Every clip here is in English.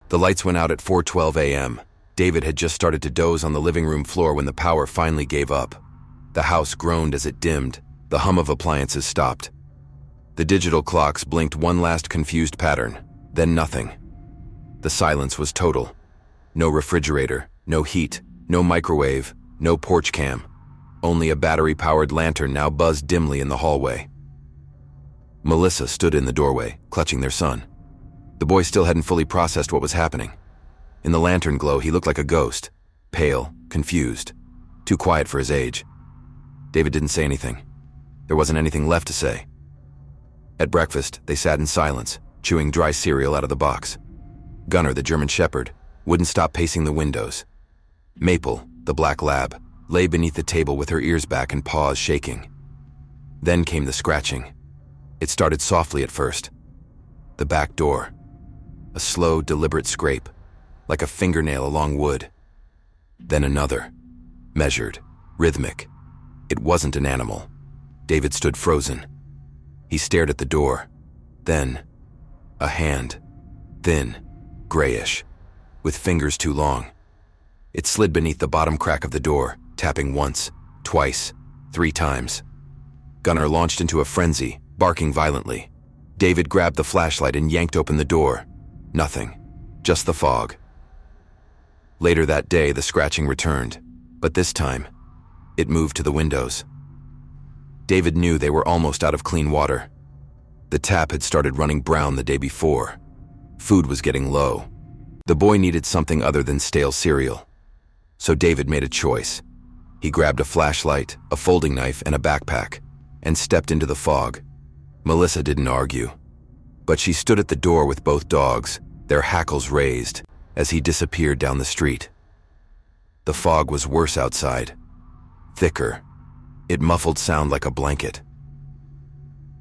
The lights went out at 4:12 a.m. David had just started to doze on the living room floor when the power finally gave up. The house groaned as it dimmed. The hum of appliances stopped. The digital clocks blinked one last confused pattern, then nothing. The silence was total. No refrigerator, no heat, no microwave, no porch cam. Only a battery-powered lantern now buzzed dimly in the hallway. Melissa stood in the doorway, clutching their son. The boy still hadn't fully processed what was happening. In the lantern glow, he looked like a ghost, pale, confused, too quiet for his age. David didn't say anything. There wasn't anything left to say. At breakfast, they sat in silence, chewing dry cereal out of the box. Gunnar, the German shepherd, wouldn't stop pacing the windows. Maple, the black lab, lay beneath the table with her ears back and paws shaking. Then came the scratching. It started softly at first. The back door. A slow, deliberate scrape, like a fingernail along wood. Then another, measured, rhythmic. It wasn't an animal. David stood frozen. He stared at the door. Then, a hand, thin, grayish, with fingers too long. It slid beneath the bottom crack of the door, tapping once, twice, 3 times. Gunnar launched into a frenzy, barking violently. David grabbed the flashlight and yanked open the door. Nothing, just the fog. Later that day, the scratching returned, but this time, it moved to the windows. David knew they were almost out of clean water. The tap had started running brown the day before. Food was getting low. The boy needed something other than stale cereal. So David made a choice. He grabbed a flashlight, a folding knife, and a backpack, and stepped into the fog. Melissa didn't argue, but she stood at the door with both dogs, their hackles raised, as he disappeared down the street. The fog was worse outside. Thicker. It muffled sound like a blanket.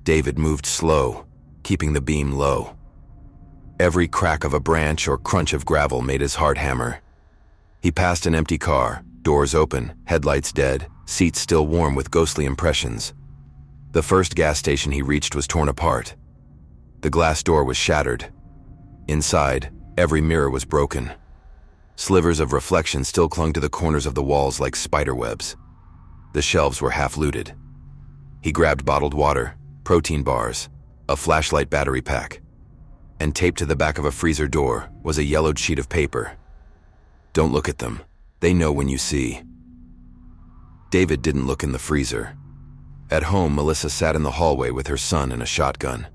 David moved slow, keeping the beam low. Every crack of a branch or crunch of gravel made his heart hammer. He passed an empty car, doors open, headlights dead, seats still warm with ghostly impressions. The first gas station he reached was torn apart. The glass door was shattered. Inside, every mirror was broken. Slivers of reflection still clung to the corners of the walls like spiderwebs. The shelves were half looted. He grabbed bottled water, protein bars, a flashlight battery pack, and taped to the back of a freezer door was a yellowed sheet of paper. Don't look at them. They know when you see. David didn't look in the freezer. At home, Melissa sat in the hallway with her son and a shotgun.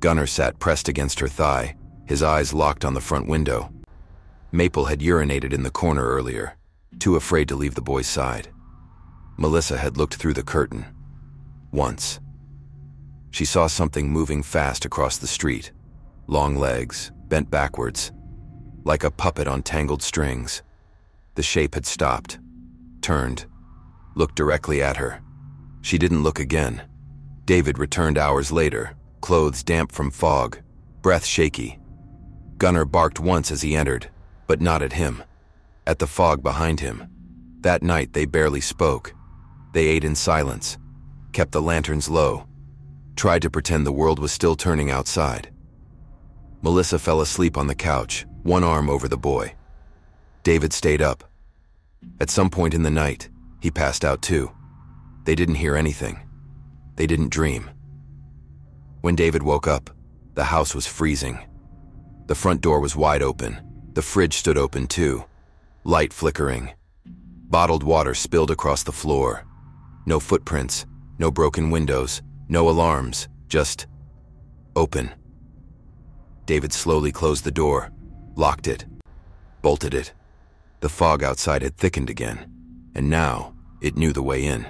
Gunnar sat pressed against her thigh, his eyes locked on the front window. Maple had urinated in the corner earlier, too afraid to leave the boy's side. Melissa had looked through the curtain. Once. She saw something moving fast across the street. Long legs, bent backwards, like a puppet on tangled strings. The shape had stopped, turned, looked directly at her. She didn't look again. David returned hours later, clothes damp from fog, breath shaky. Gunnar barked once as he entered, but not at him. At the fog behind him. That night they barely spoke. They ate in silence, kept the lanterns low, tried to pretend the world was still turning outside. Melissa fell asleep on the couch, one arm over the boy. David stayed up. At some point in the night, he passed out too. They didn't hear anything. They didn't dream. When David woke up, the house was freezing. The front door was wide open. The fridge stood open too, light flickering. Bottled water spilled across the floor. No footprints, no broken windows, no alarms, just open. David slowly closed the door, locked it, bolted it. The fog outside had thickened again, and now it knew the way in.